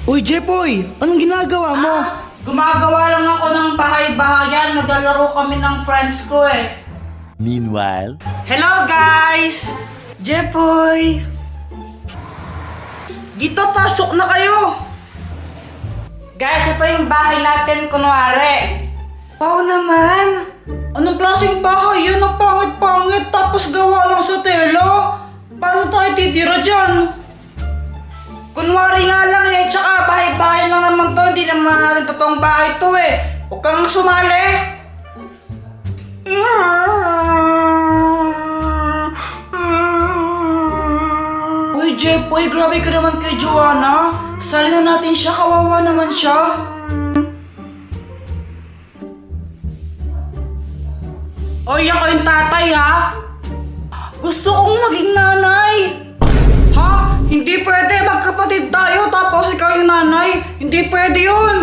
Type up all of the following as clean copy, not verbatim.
Uy, Jepoy! Anong ginagawa mo? Gumagawa lang ako ng bahay-bahayan. Naglalaro kami ng friends ko eh. Meanwhile, Hello guys! Jepoy! Dito, pasok na kayo! Guys, ito yung bahay natin, kunwari. Wow naman! Anong klaseng bahay yun? Ang pangit-pangit, tapos gawa lang sa tela. Paano tayo titira dyan? Kunwari nga lang eh, tsaka bahay-bahay lang naman to. Hindi naman natin totoong bahay to eh. Huwag kang sumali! Uy, Jepoy, grabe ka naman kay Joanna. Sali na natin siya, kawawa naman siya. Oy, ako yung tatay ha? Gusto kong maging nanay. Ha? Hindi pwede, magkapatid tayo tapos ikaw yung nanay. Hindi pwede yun.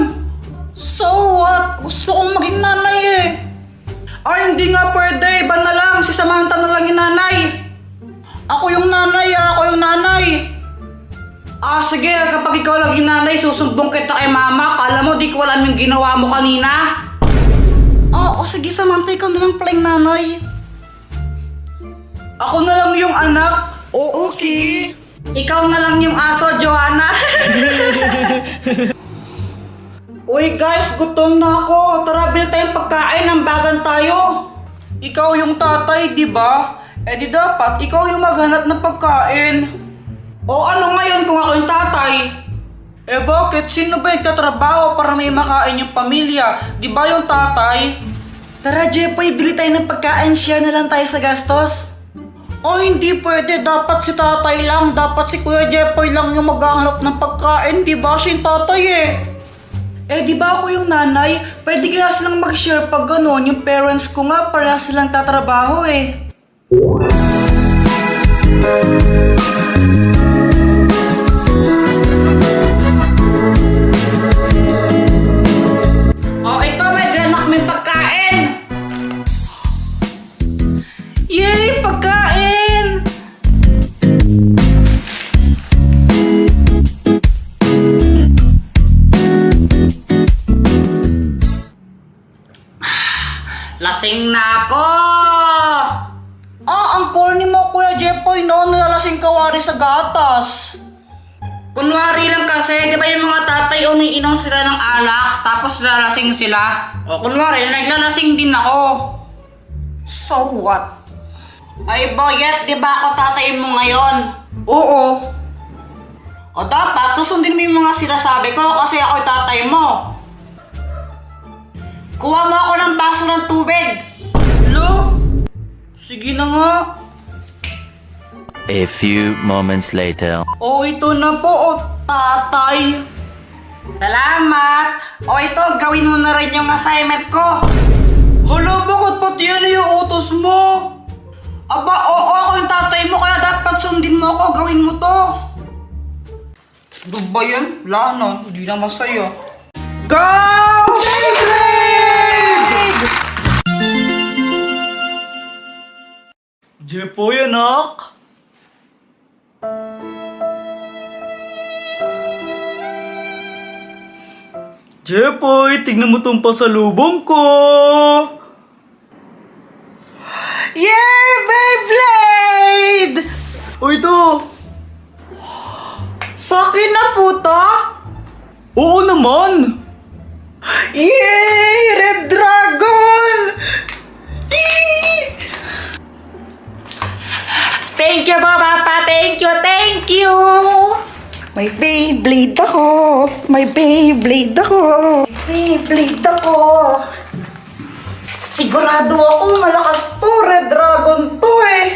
So what? Gusto kong maging nanay eh. Ay, hindi nga pwede. Iba na lang. Si Samantha na lang yung nanay. Ako yung nanay ah. Ako yung nanay. Ah, sige. Kapag ikaw lang yung nanay, susumbong kita kay mama. Kala mo, di ko alam yung ginawa mo kanina. O sige, Samantha, ikaw na lang pala yung nanay. Ako na lang yung anak. Oo, okay. Ikaw na lang yung aso, Joanna. Uy guys, gutom na ako. Tara, bil tayong pagkain, ambagan tayo. Ikaw yung tatay, di ba? Eh di dapat, ikaw yung maghanap ng pagkain. O ano ngayon kung ako yung tatay? Eh bakit? Sino ba yung tatrabaho para may makain yung pamilya? Di ba yung tatay? Tara, Jepoy, bili tayo ng pagkain. Share na lang tayo sa gastos. Oh, hindi pwede. Dapat si tatay lang. Dapat si Kuya Jepoy lang yung maghahanap ng pagkain. Di ba siya yung tatay eh? Eh, di ba ako yung nanay? Pwede kaya silang mag-share pag gano'n. Yung parents ko nga, para silang tatrabaho eh. Oh, ito, may anak may pagkain. Yay, pagkain! Lasing na ako! Ang corny mo, Kuya Jepoy, no? Nalalasing ka wari sa gatas. Kunwari lang kasi, di ba yung mga tatay umiinom sila ng alak, tapos lalasing sila? O kunwari, naglalasing din ako. So what? Ay, Boyet, di ba ako tatay mo ngayon? Oo. O dapat, susundin mo yung mga sinasabi ko kasi ako yung tatay mo. Kuha mo ako ng baso ng tubig. Lo? Sige na nga. a few moments later. O ito na po, tatay. Salamat. O ito, gawin mo na rin yung assignment ko. Hala, bakit pati yan yung utos mo? Aba, oo, ako yung tatay mo, kaya dapat sundin mo ako, gawin mo to. Ano ba yan? Wala na, hindi na masaya. Go! Beyblade! Jepoy, anak. Jepoy, tignan mo tong pasalubong ko. Yay! Beyblade! O ito! Sa akin na po to? Oo naman! Yay! Red Dragon! Yay! Thank you po, Papa! Thank you! Thank you! May Beyblade ako! May Beyblade ako! May Beyblade ako! Sigurado ako malakas to! Red Dragon to eh!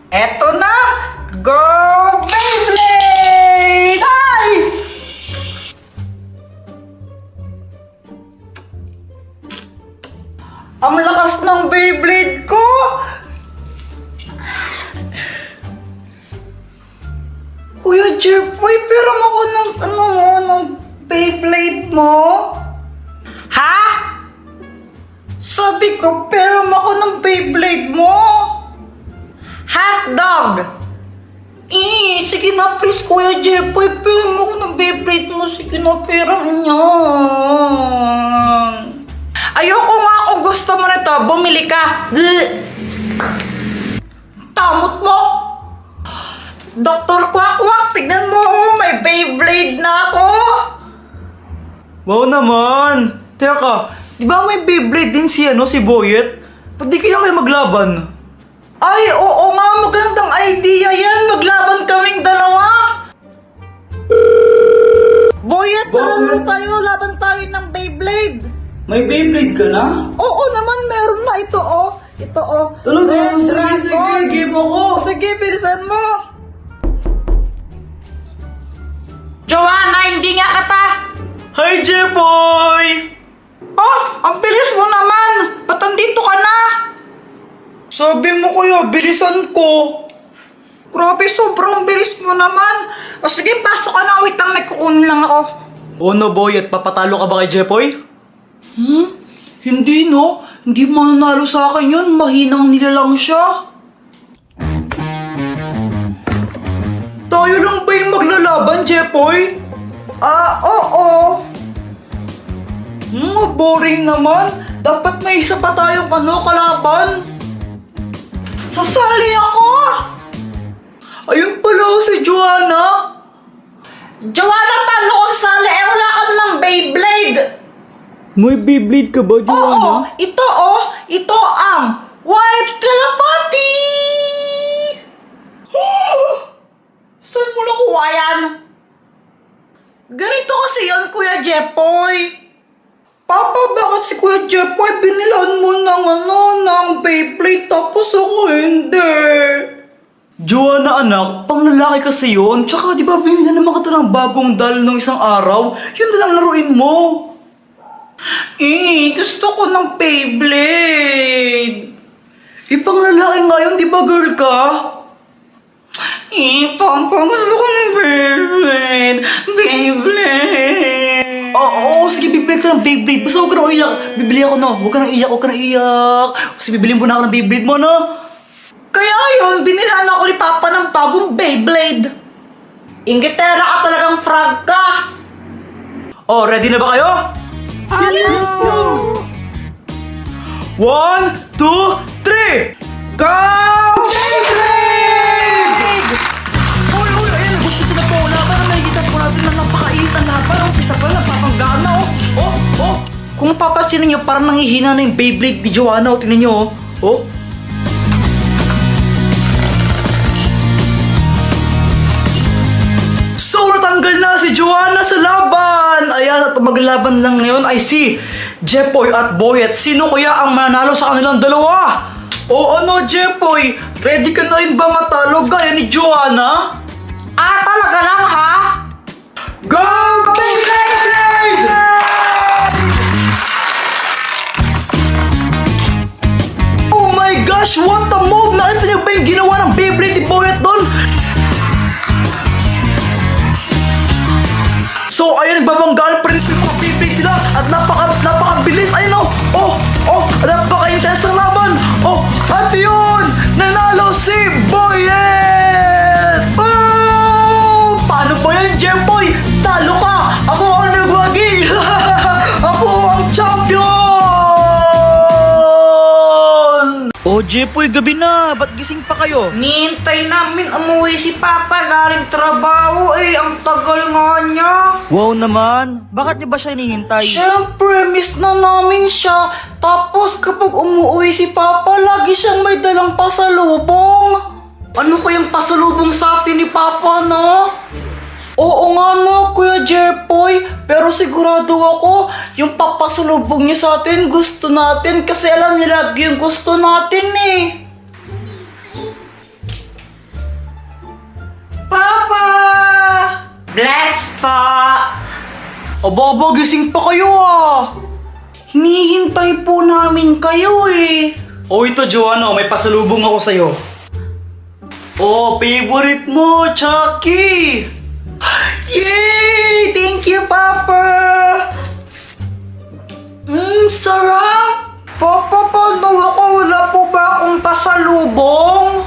Eto na! Go Beyblade! Ay! Ang lakas ng Beyblade ko! Jeffoy, pero ako ng ng Beyblade mo? Ha? Sabi ko, pero ako ng Beyblade mo? Hotdog! Sige na please, Kuya Jeffoy, pero mo ako ng Beyblade mo. Sige na, pero niyan. Ayoko nga kung gusto mo nito, bumili ka. Tamot mo! Dr. Quack, tignan mo, may Beyblade na ako! Wow naman! Teka, di ba may Beyblade din si Boyet? Ba't di kaya kayo maglaban? Ay, oo nga, magandang idea yan! Maglaban kaming dalawa! Boyet, tara tayo, laban tayo ng Beyblade! May Beyblade ka na? Oo naman, meron na ito, oh! Ito, oh! Talaga? Red Sige, Dragon. game ako! Sige, bilisan mo! Joanna, hindi nga kata! Hi, Jeffoy! Oh, ang bilis mo naman! Ba't andito ka na? Sabi mo kuya, bilisan ko! Grabe, sobrang bilis mo naman! O sige, pasok ka na. Wait lang, may kukunin lang ako. Ano, Boyet? Papatalo ka ba kay Jeffoy? Hindi, no? Hindi mananalo sa akin yun. Mahinang nilalang siya. Tayo lang ba yung maglalaban, Jeffoy? Oo. Boring naman. Dapat may isa pa tayong kalaban. Sasali ako! Ayun pala si Joanna. Joanna, paano ko sasali? Wala ka namang Beyblade! May Beyblade ka ba, Oo, ito ang White Kalapati! Saan mo nakuha yan? Ganito kasi yun, Kuya Jeffoy. Papa, bakit si Kuya Jeffoy binilan mo ng Beyblade tapos ako hindi? Joanna anak, pang lalaki kasi yun. Tsaka di ba binila naman ka ng bagong dal nung isang araw? Yun na lang laruin mo. Gusto ko ng Beyblade. Pang lalaki nga yun, di ba girl ka? Papa, gusto ko ng Beyblade. Beyblade. Oo, sige, bibili ka ng Beyblade. Basta huwag ka na iyak. Bibili ako, no? Huwag ka na iyak. Kasi bibilin mo na ako ng Beyblade mo, no? Kaya yun, binilaan ako ni Papa ng bagong Beyblade. Ingitera ka talagang frog ka. Oh, ready na ba kayo? Let's go! 1, 2, 3! Go! Beyblade! Uy, ayan, gusto na po. Laban na nakikita po natin na napakainit ang laban. Umpisa pa lang, napapanggaan na, oh. Kung mapapansin niyo, parang nanghihina na yung Beyblade ni Joanna. Tingnan niyo, oh. So, natanggal na si Joanna sa laban! Ayan, at maglaban lang ngayon ay si Jeffoy at Boyet. Sino kaya ang mananalo sa kanilang dalawa? O ano, Jeffoy? Ready ka na rin ba matalo gaya ni Joanna? Talaga lang ha? Go, Beyblade! Oh my gosh, what a move! Nakita niyo ba yung ginawa ng Beyblade ni Boyet doon? So, ayun, babanggaan pa rin yung mga Beyblade nila at napakabilis. Ayun, napaka-intense ng laban. At yun, nanalo si Boyet! Paano ba yan, Jeffoy? Talo ka! Ako ang nagwagi! Ako ang champion! Jeffoy, gabi na. Ba't gising pa kayo? Nihintay namin umuwi si Papa galing trabaho ang tagal nga niya. Wow naman. Bakit niyo ba siya hinihintay? Siyempre, miss na namin siya. Tapos kapag umuwi si Papa, lagi siyang may dalang pasalubong. Ano kayang pasalubong sa atin ni Papa, no? Oo nga no, Kuya Jeffoy. Pero sigurado ako, yung papasalubong niya sa atin, gusto natin. Kasi alam niya lagi yung gusto natin eh. Papa! Bless pa! Aba, gising pa kayo ah! Hinihintay po namin kayo eh. Ito Joanna, may pasalubong ako sa'yo. Favorite mo, Chucky! Yay! Thank you, Papa! Sarap! Papa, paano ako? Wala po ba akong pasalubong?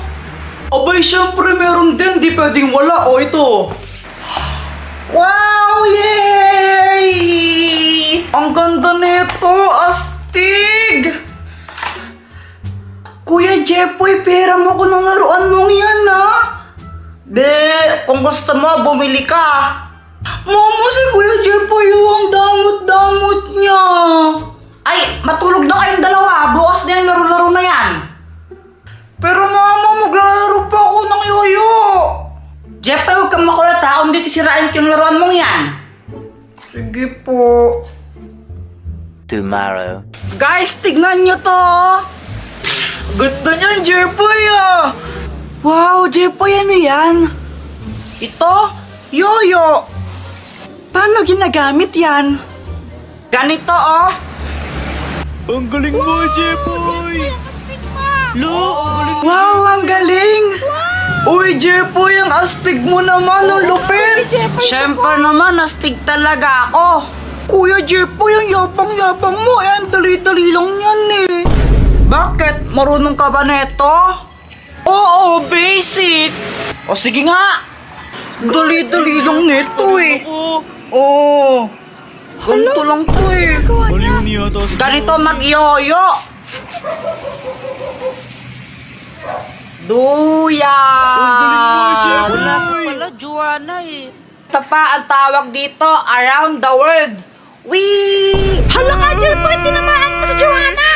Abay, syempre meron din. Di pwedeng wala. O, ito. Wow! Yay! Ang ganda nito! Astig! Kuya Jepoy, pera mo ko ng laruan mong yan, ha? Be, kung gusto mo, bumili ka. Mama, si Kuya Jepoy, ang damot-damot niya. Ay, matulog na kayong dalawa. Bukas na yung laro-laro na yan. Pero mama, maglalaro pa ako ng yoyo. Jepoy, huwag kang makulat ha. Kung di sisirain ko yung laruan mong yan. Sige po. Tomorrow. Guys, tignan nyo to. Ganda niyan, Jepoy, ah. Wow, Jepoy, ano yan? Ito? Yoyo. Paano ginagamit yan? Ganito oh. Ang galing mo, Jepoy! Wow, ang galing! Uy, Jepoy, ang astig mo naman, ang lupit! Siyempre naman, astig talaga ako. Kuya Jepoy, ang yapang-yapang mo, ang dali-dali lang yan eh. Bakit? Marunong ka ba neto? Oo, basic! O sige nga! Dali-dali lang nito eh. Oo. Ganito lang to eh. Ganito mag-yoyo. Duya! Wala pala, Joanna eh. Ito pa ang tawag dito, around the world. Wee! Hala ka, Jepoy, tinamaan mo si Joanna!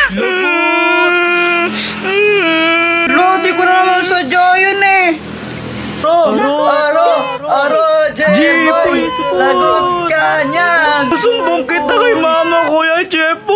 Lodi ko naman sa yun eh. Aro, Jepoy, lagot ka niyan. Susumbong kita kay mama, Kuya Jepoy.